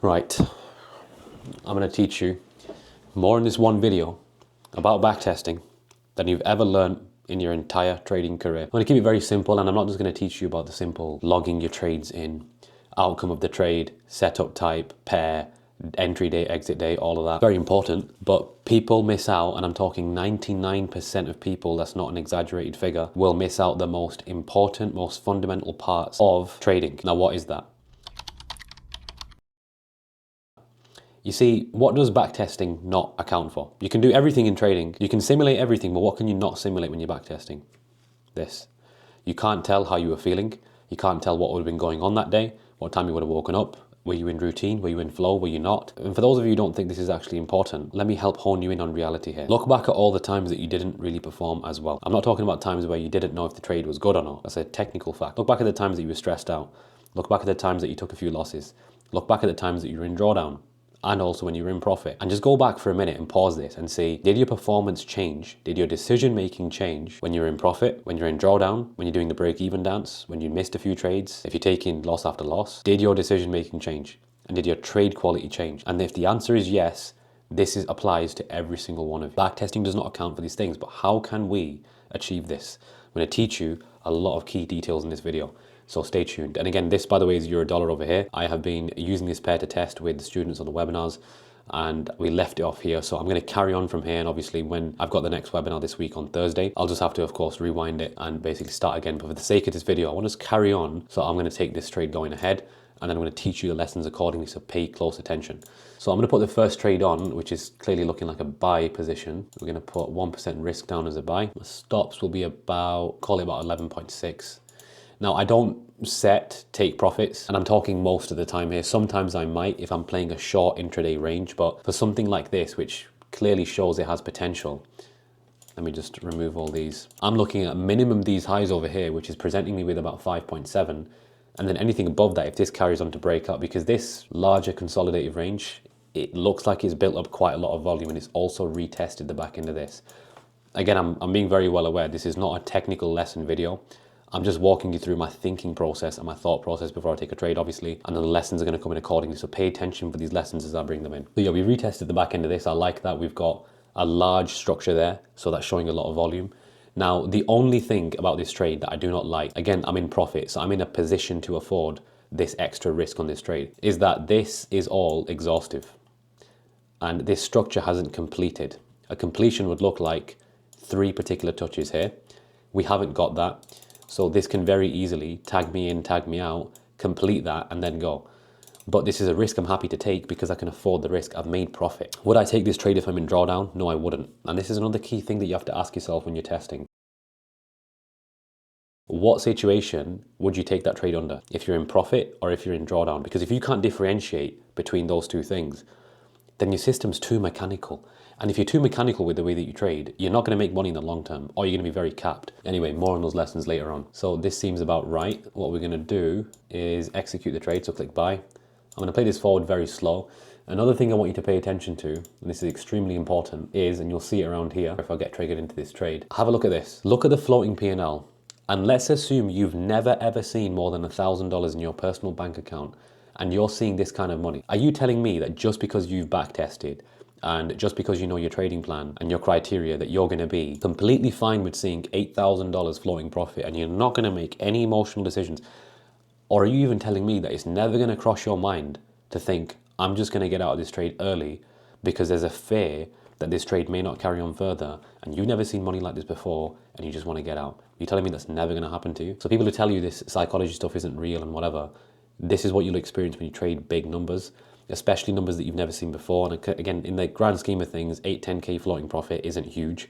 Right, I'm going to teach you more in this one video about backtesting than you've ever learned in your entire trading career. I'm going to keep it very simple, and I'm not just going to teach you about the simple logging your trades in, outcome of the trade, setup type, pair, entry day, exit day, all of that. Very important, but people miss out, and I'm talking 99% of people, that's not an exaggerated figure, will miss out the most important, most fundamental parts of trading. Now, what is that? You see, what does backtesting not account for? You can do everything in trading. You can simulate everything, but what can you not simulate when you're backtesting? This. You can't tell how you were feeling. You can't tell what would have been going on that day, what time you would have woken up. Were you in routine? Were you in flow? Were you not? And for those of you who don't think this is actually important, let me help hone you in on reality here. Look back at all the times that you didn't really perform as well. I'm not talking about times where you didn't know if the trade was good or not. That's a technical fact. Look back at the times that you were stressed out. Look back at the times that you took a few losses. Look back at the times that you were in drawdown, and also when you're in profit. And just go back for a minute and pause this and see, did your performance change? Did your decision making change when you're in profit, when you're in drawdown, when you're doing the break-even dance, when you missed a few trades, if you're taking loss after loss? Did your decision making change? And did your trade quality change? And if the answer is yes, applies to every single one of you. Backtesting does not account for these things, but how can we achieve this? I'm going to teach you a lot of key details in this video. So stay tuned. And again, this, by the way, is $1 over here. I have been using this pair to test with the students on the webinars, and we left it off here. So I'm going to carry on from here. And obviously when I've got the next webinar this week on Thursday, I'll just have to, of course, rewind it and basically start again. But for the sake of this video, I want to just carry on. So I'm going to take this trade going ahead, and then I'm going to teach you the lessons accordingly. So pay close attention. So I'm going to put the first trade on, which is clearly looking like a buy position. We're going to put 1% risk down as a buy. The stops will be about, call it about 11.6. Now, I don't set take profits, and I'm talking most of the time here. Sometimes I might if I'm playing a short intraday range, but for something like this, which clearly shows it has potential, let me just remove all these. I'm looking at minimum these highs over here, which is presenting me with about 5.7, and then anything above that if this carries on to break up, because this larger consolidative range, it looks like it's built up quite a lot of volume, and it's also retested the back end of this. Again, I'm being very well aware this is not a technical lesson video. I'm just walking you through my thinking process and my thought process before I take a trade, obviously, and then the lessons are going to come in accordingly, so pay attention for these lessons as I bring them in. So yeah, we retested the back end of this. I like that. We've got a large structure there, so that's showing a lot of volume. Now, the only thing about this trade that I do not like, again, I'm in profit, so I'm in a position to afford this extra risk on this trade, is that this is all exhaustive, and this structure hasn't completed. A completion would look like 3 particular touches here. We haven't got that. So this can very easily tag me in, tag me out, complete that, and then go. But this is a risk I'm happy to take because I can afford the risk. I've made profit. Would I take this trade if I'm in drawdown? No, I wouldn't. And this is another key thing that you have to ask yourself when you're testing. What situation would you take that trade under? If you're in profit or if you're in drawdown? Because if you can't differentiate between those two things, then your system's too mechanical. And if you're too mechanical with the way that you trade, you're not going to make money in the long term, or you're going to be very capped. Anyway, more on those lessons later on. So this seems about right. What we're going to do is execute the trade. So click buy. I'm going to play this forward very slow. Another thing I want you to pay attention to, and this is extremely important, is, and you'll see it around here if I get triggered into this trade, have a look at this. Look at the floating P&L. And let's assume you've never ever seen more than $1,000 in your personal bank account, and you're seeing this kind of money. Are you telling me that just because you've backtested and just because you know your trading plan and your criteria that you're going to be completely fine with seeing $8,000 floating profit and you're not going to make any emotional decisions? Or are you even telling me that it's never going to cross your mind to think, I'm just going to get out of this trade early because there's a fear that this trade may not carry on further, and you've never seen money like this before and you just want to get out? You're telling me that's never going to happen to you? So people who tell you this psychology stuff isn't real and whatever, this is what you'll experience when you trade big numbers, especially numbers that you've never seen before. And again, in the grand scheme of things, 8, 10K floating profit isn't huge.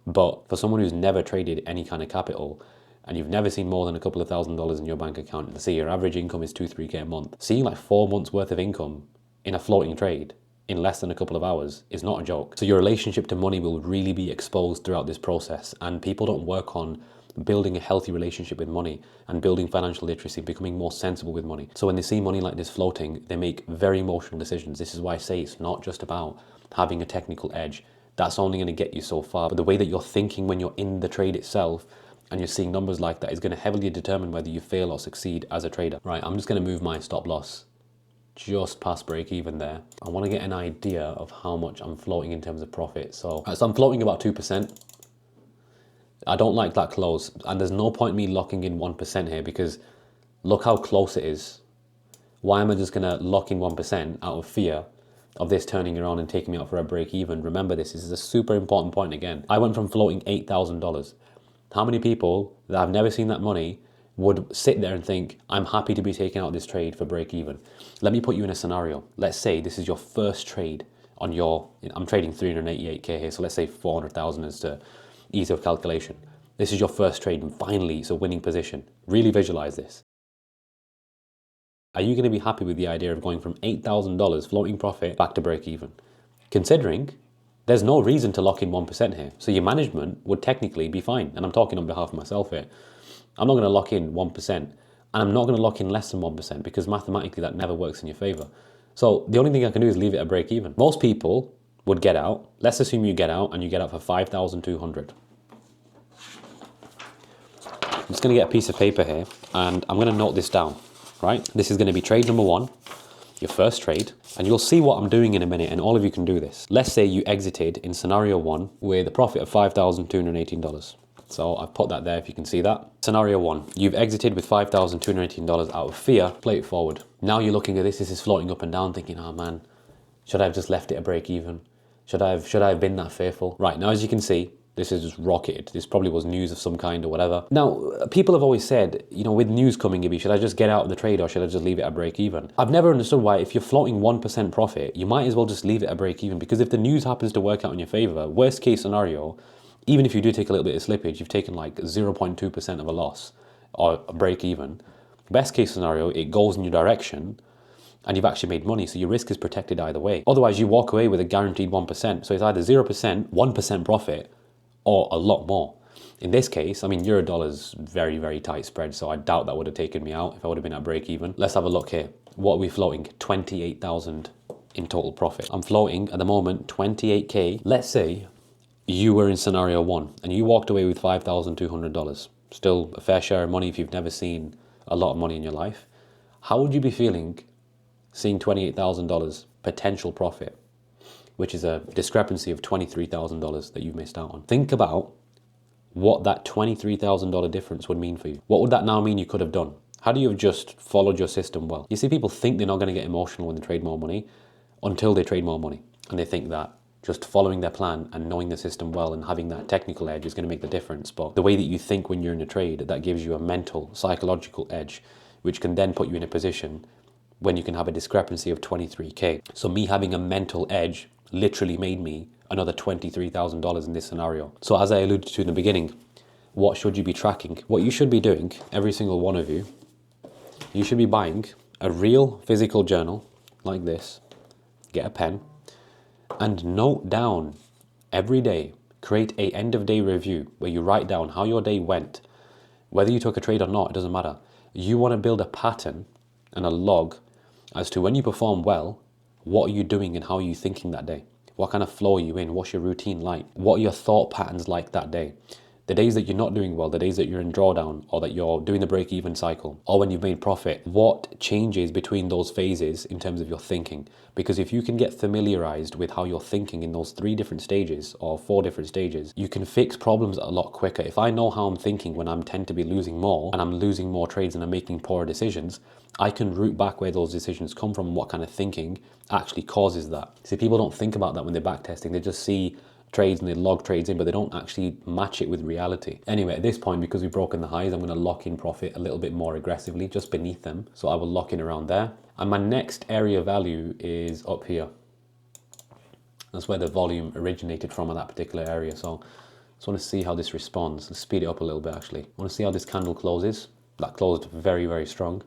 But for someone who's never traded any kind of capital, and you've never seen more than a couple of $1,000s in your bank account, let's say your average income is 2, 3K a month, seeing like 4 months worth of income in a floating trade in less than a couple of hours is not a joke. So your relationship to money will really be exposed throughout this process, and people don't work on building a healthy relationship with money and building financial literacy, becoming more sensible with money. So when they see money like this floating, they make very emotional decisions. This is why I say it's not just about having a technical edge. That's only going to get you so far. But the way that you're thinking when you're in the trade itself and you're seeing numbers like that is going to heavily determine whether you fail or succeed as a trader. Right, I'm just going to move my stop loss just past break even there. I want to get an idea of how much I'm floating in terms of profit. So I'm floating about 2%. I don't like that close, and there's no point me locking in 1% here because look how close it is. Why am I just gonna lock in 1% out of fear of this turning around and taking me out for a break even? Remember this is a super important point again. I went from floating $8,000. How many people that have never seen that money would sit there and think, I'm happy to be taking out this trade for break even? Let me put you in a scenario. Let's say this is your first trade on your, I'm trading 388K here, so let's say 400,000 is to ease of calculation. This is your first trade and finally it's a winning position. Really visualize this. Are you going to be happy with the idea of going from $8,000 floating profit back to break even? Considering there's no reason to lock in 1% here. So your management would technically be fine. And I'm talking on behalf of myself here. I'm not going to lock in 1%. And I'm not going to lock in less than 1% because mathematically that never works in your favor. So the only thing I can do is leave it at break even. Most people would get out. Let's assume you get out and you get out for 5,200. I'm just going to get a piece of paper here and I'm going to note this down, right? This is going to be trade number 1, your first trade, and you'll see what I'm doing in a minute, and all of you can do this. Let's say you exited in scenario 1 with a profit of $5,218. So I've put that there if you can see that. Scenario 1, you've exited with $5,218 out of fear, play it forward. Now you're looking at this is floating up and down thinking, oh man, should I have just left it at break even? Should I have been that fearful? Right, now as you can see, this is just rocketed. This probably was news of some kind or whatever. Now, people have always said, you know, with news coming, Gibby, should I just get out of the trade or should I just leave it at break even? I've never understood why if you're floating 1% profit, you might as well just leave it at break even, because if the news happens to work out in your favor, worst case scenario, even if you do take a little bit of slippage, you've taken like 0.2% of a loss or a break even. Best case scenario, it goes in your direction and you've actually made money, so your risk is protected either way. Otherwise, you walk away with a guaranteed 1%. So it's either 0%, 1% profit, or a lot more. In this case, I mean, euro dollar's very, very tight spread, so I doubt that would have taken me out if I would have been at break even. Let's have a look here. What are we floating? 28,000 in total profit. I'm floating at the moment 28K. Let's say you were in scenario 1 and you walked away with $5,200. Still a fair share of money if you've never seen a lot of money in your life. How would you be feeling seeing $28,000 potential profit, which is a discrepancy of $23,000 that you've missed out on? Think about what that $23,000 difference would mean for you. What would that now mean you could have done? Had you have just followed your system well? You see, people think they're not going to get emotional when they trade more money until they trade more money. And they think that just following their plan and knowing the system well and having that technical edge is going to make the difference. But the way that you think when you're in a trade, that gives you a mental, psychological edge, which can then put you in a position when you can have a discrepancy of 23K. So me having a mental edge literally made me another $23,000 in this scenario. So as I alluded to in the beginning, what should you be tracking? What you should be doing, every single one of you, you should be buying a real physical journal like this, get a pen, and note down every day, create a end of day review where you write down how your day went. Whether you took a trade or not, it doesn't matter. You want to build a pattern and a log as to when you perform well, what are you doing and how are you thinking that day? What kind of flow are you in? What's your routine like? What are your thought patterns like that day? The days that you're not doing well, the days that you're in drawdown or that you're doing the break-even cycle or when you've made profit, what changes between those phases in terms of your thinking? Because if you can get familiarized with how you're thinking in those 3 different stages or 4 different stages, you can fix problems a lot quicker. If I know how I'm thinking when I tend to be losing more and I'm losing more trades and I'm making poorer decisions, I can root back where those decisions come from and what kind of thinking actually causes that. See, people don't think about that when they're backtesting. They just see trades and they log trades in, but they don't actually match it with reality. Anyway, at this point, because we've broken the highs, I'm going to lock in profit a little bit more aggressively, just beneath them. So I will lock in around there. And my next area value is up here. That's where the volume originated from in that particular area. So I just want to see how this responds. Let's speed it up a little bit, actually. I want to see how this candle closes. That closed very, very strong.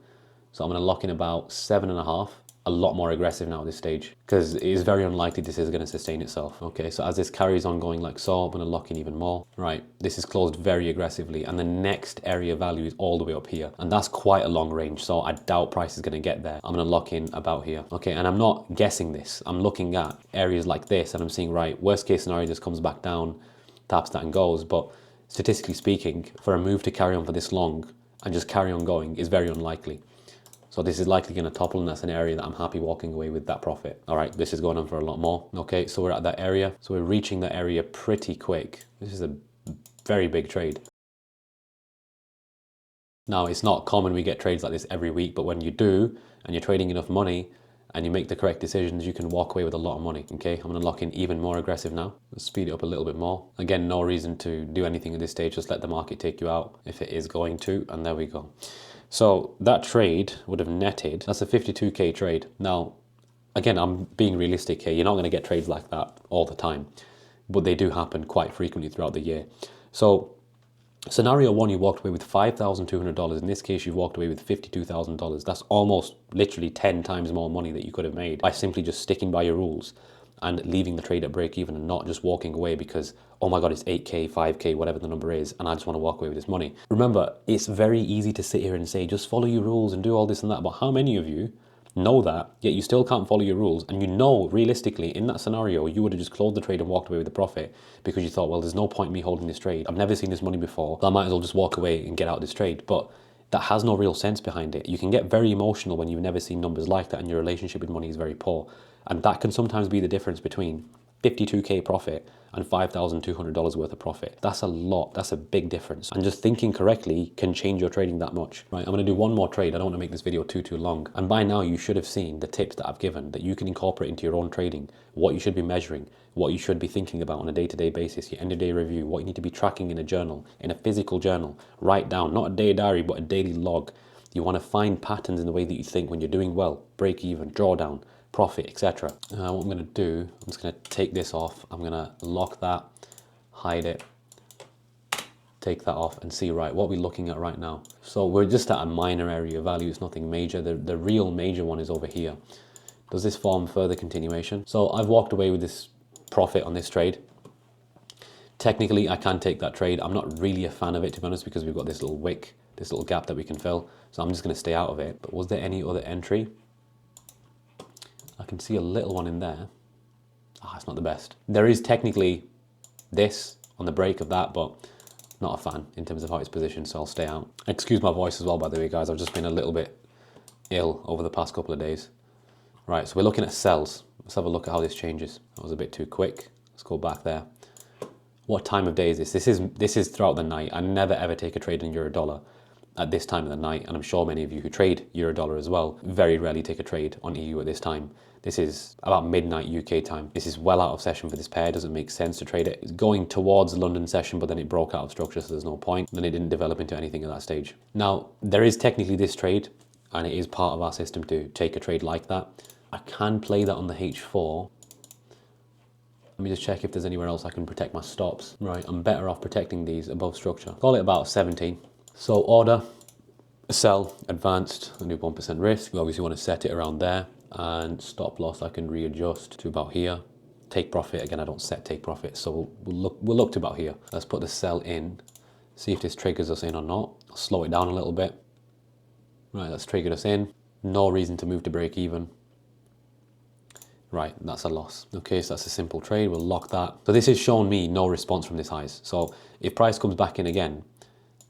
So I'm going to lock in about 7.5. A lot more aggressive now at this stage because it is very unlikely this is going to sustain itself. Okay, so as this carries on going like so, I'm going to lock in even more. Right, this is closed very aggressively and the next area value is all the way up here and that's quite a long range, so I doubt price is going to get there. I'm going to lock in about here. Okay, and I'm not guessing this. I'm looking at areas like this and I'm seeing, right, worst case scenario just comes back down, taps that and goes, but statistically speaking, for a move to carry on for this long and just carry on going is very unlikely. So this is likely going to topple, and that's an area that I'm happy walking away with that profit. All right, this is going on for a lot more. Okay, so we're at that area. So we're reaching that area pretty quick. This is a very big trade. Now, it's not common we get trades like this every week, but when you do, and you're trading enough money, and you make the correct decisions, you can walk away with a lot of money. Okay, I'm gonna lock in even more aggressive now. Let's speed it up a little bit more. Again, no reason to do anything at this stage, just let the market take you out if it is going to, and there we go. So that trade would have netted, that's a 52K trade. Now, again, I'm being realistic here. You're not gonna get trades like that all the time, but they do happen quite frequently throughout the year. So scenario one, you walked away with $5,200. In this case, you walked away with $52,000. That's almost literally 10 times more money that you could have made by simply just sticking by your rules and leaving the trade at break even and not just walking away because, oh my God, it's 8K, 5K, whatever the number is, and I just want to walk away with this money. Remember, it's very easy to sit here and say, just follow your rules and do all this and that. But how many of you know that, yet you still can't follow your rules, and you know realistically in that scenario you would have just closed the trade and walked away with the profit because you thought, well, there's no point in me holding this trade. I've never seen this money before, so I might as well just walk away and get out of this trade. But that has no real sense behind it. You can get very emotional when you've never seen numbers like that and your relationship with money is very poor. And that can sometimes be the difference between 52K profit and $5,200 worth of profit. That's a lot. That's a big difference. And just thinking correctly can change your trading that much. Right, I'm gonna do one more trade. I don't wanna make this video too long. And by now you should have seen the tips that I've given that you can incorporate into your own trading, what you should be measuring, what you should be thinking about on a day-to-day basis, your end-of-day review, what you need to be tracking in a journal, in a physical journal. Write down, not a day diary, but a daily log. You wanna find patterns in the way that you think when you're doing well, break even, drawdown, profit, etc. What I'm going to do, I'm just going to take this off. I'm going to lock that, hide it, take that off and see, right, what are we looking at right now? So we're just at a minor area of value. It's nothing major. The real major one is over here. Does this form further continuation? So I've walked away with this profit on this trade. Technically, I can take that trade. I'm not really a fan of it, to be honest, because we've got this little wick, this little gap that we can fill. So I'm just going to stay out of it. But was there any other entry? I can see a little one in there. Ah, it's not the best. There is technically this on the break of that, but not a fan in terms of how it's positioned, so I'll stay out. Excuse my voice as well, by the way, guys. I've just been a little bit ill over the past couple of days. Right, so we're looking at sells. Let's have a look at how this changes. That was a bit too quick. Let's go back there. What time of day is this? This is throughout the night. I never ever take a trade in euro dollar at this time of the night, and I'm sure many of you who trade euro dollar as well very rarely take a trade on EU at this time. This is about midnight UK time. This is well out of session for this pair. It doesn't make sense to trade it. It's going towards the London session, but then it broke out of structure, so there's no point. Then it didn't develop into anything at that stage. Now, there is technically this trade, and it is part of our system to take a trade like that. I can play that on the H4. Let me just check if there's anywhere else I can protect my stops. Right, I'm better off protecting these above structure. Call it about 17. So order, sell, advanced, and do 1% risk. We obviously want to set it around there. And stop loss I can readjust to about here. Take profit, again I don't set take profit, so we'll look to about here. Let's put the sell in, see if this triggers us in or not. I'll slow it down a little bit. Right, that's triggered us in. No reason to move to break even. Right, that's a loss. Okay, so that's a simple trade, we'll lock that. So this has shown me no response from this highs. So if price comes back in again,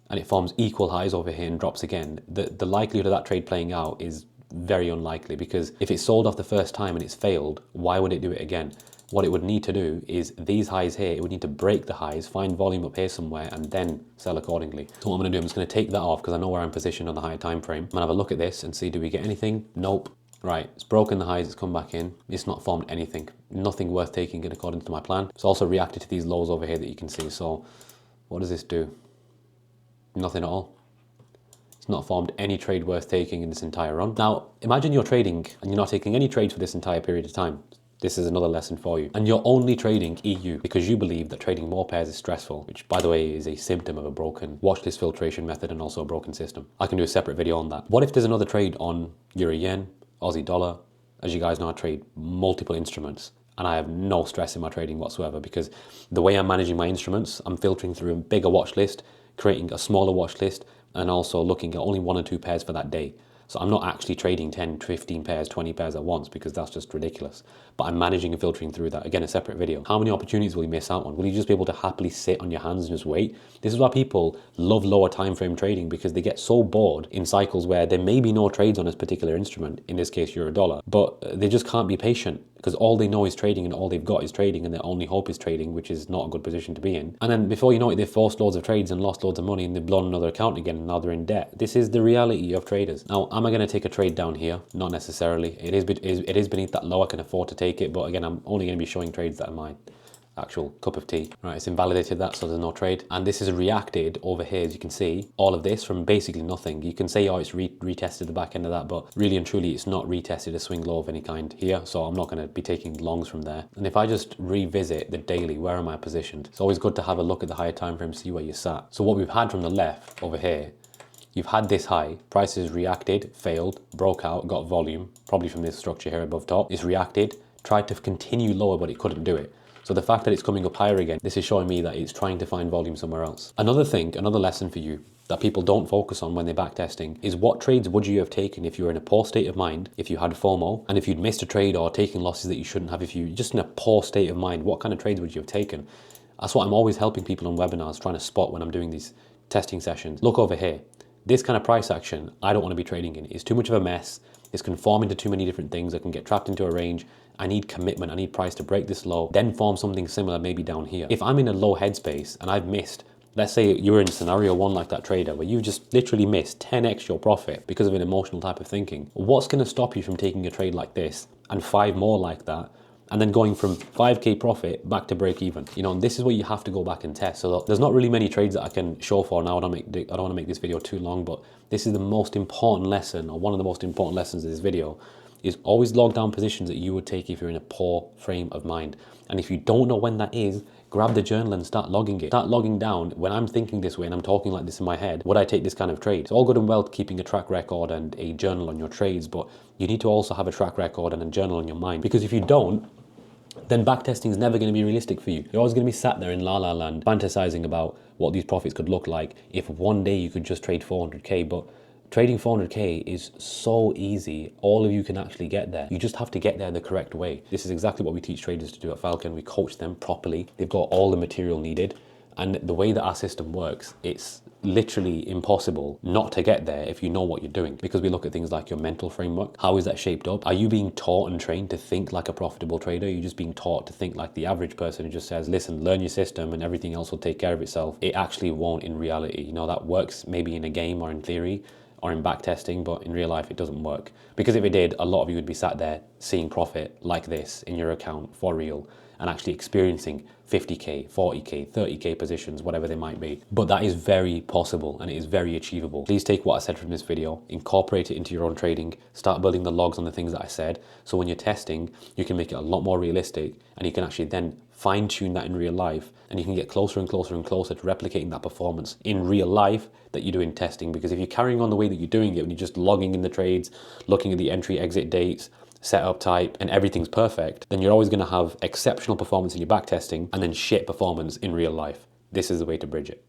and it forms equal highs over here and drops again, the likelihood of that trade playing out is very unlikely, because if it sold off the first time and it's failed, why would it do it again? What it would need to do is these highs here, it would need to break the highs, find volume up here somewhere, and then sell accordingly. So what I'm going to do, I'm just going to take that off because I know where I'm positioned on the higher time frame. I'm going to have a look at this and see, do we get anything? Nope. Right, it's broken the highs, it's come back in. It's not formed anything. Nothing worth taking in according to my plan. It's also reacted to these lows over here that you can see. So what does this do? Nothing at all. It's not formed any trade worth taking in this entire run. Now, imagine you're trading and you're not taking any trades for this entire period of time. This is another lesson for you. And you're only trading EU because you believe that trading more pairs is stressful, which by the way is a symptom of a broken watchlist filtration method and also a broken system. I can do a separate video on that. What if there's another trade on Euro Yen, Aussie Dollar? As you guys know, I trade multiple instruments and I have no stress in my trading whatsoever because the way I'm managing my instruments, I'm filtering through a bigger watch list, creating a smaller watch list, and also looking at only 1 or 2 pairs for that day. So I'm not actually trading 10, 15 pairs, 20 pairs at once because that's just ridiculous. But I'm managing and filtering through that. Again, a separate video. How many opportunities will you miss out on? Will you just be able to happily sit on your hands and just wait? This is why people love lower time frame trading, because they get so bored in cycles where there may be no trades on this particular instrument, in this case euro dollar, but they just can't be patient because all they know is trading and all they've got is trading and their only hope is trading, which is not a good position to be in. And then before you know it, they've forced loads of trades and lost loads of money and they've blown another account again and now they're in debt. This is the reality of traders. Now, am I going to take a trade down here? Not necessarily. It is beneath that low. I can afford to take it, but again, I'm only going to be showing trades that are mine. Actual cup of tea. Right, it's invalidated that, so there's no trade. And this is reacted over here, as you can see, all of this from basically nothing. You can say, oh, it's retested the back end of that, but really and truly, it's not retested a swing low of any kind here, so I'm not going to be taking longs from there. And if I just revisit the daily, where am I positioned? It's always good to have a look at the higher time frame, see where you're sat. So what we've had from the left over here, you've had this high, prices reacted, failed, broke out, got volume, probably from this structure here above top. It's reacted, tried to continue lower, but it couldn't do it. So the fact that it's coming up higher again, this is showing me that it's trying to find volume somewhere else. Another thing, another lesson for you that people don't focus on when they're backtesting is what trades would you have taken if you were in a poor state of mind, if you had FOMO, and if you'd missed a trade or taken losses that you shouldn't have, if you're just in a poor state of mind, what kind of trades would you have taken? That's what I'm always helping people on webinars, trying to spot when I'm doing these testing sessions. Look over here. This kind of price action, I don't want to be trading in. It's too much of a mess. It's conforming to too many different things. I can get trapped into a range. I need commitment. I need price to break this low, then form something similar maybe down here. If I'm in a low headspace and I've missed, let's say you were in scenario one like that trader where you just literally missed 10x your profit because of an emotional type of thinking, what's going to stop you from taking a trade like this and 5 more like that, and then going from 5k profit back to break even? You know, and this is where you have to go back and test. So there's not really many trades that I can show for now. I don't want to make this video too long, but this is the most important lesson, or one of the most important lessons of this video, is always log down positions that you would take if you're in a poor frame of mind. And if you don't know when that is, grab the journal and start logging it. Start logging down, when I'm thinking this way and I'm talking like this in my head, would I take this kind of trade? It's all good and well keeping a track record and a journal on your trades, but you need to also have a track record and a journal on your mind. Because if you don't, then backtesting is never going to be realistic for you. You're always going to be sat there in la land fantasizing about what these profits could look like if one day you could just trade 400k, but trading 400k is so easy. All of you can actually get there. You just have to get there the correct way. This is exactly what we teach traders to do at Falcon. We coach them properly. They've got all the material needed. And the way that our system works, it's literally impossible not to get there if you know what you're doing, because we look at things like your mental framework. How is that shaped up? Are you being taught and trained to think like a profitable trader? Are you just being taught to think like the average person who just says, listen, learn your system and everything else will take care of itself? It actually won't in reality. You know, that works maybe in a game or in theory or in backtesting, but in real life it doesn't work. Because if it did, a lot of you would be sat there seeing profit like this in your account for real and actually experiencing 50k, 40k, 30k positions, whatever they might be. But that is very possible and it is very achievable. Please take what I said from this video, incorporate it into your own trading, start building the logs on the things that I said. So when you're testing, you can make it a lot more realistic and you can actually then fine tune that in real life, and you can get closer and closer and closer to replicating that performance in real life that you do in testing. Because if you're carrying on the way that you're doing it, when you're just logging in the trades, looking at the entry exit dates, setup type, and everything's perfect, then you're always going to have exceptional performance in your backtesting and then shit performance in real life. This is the way to bridge it.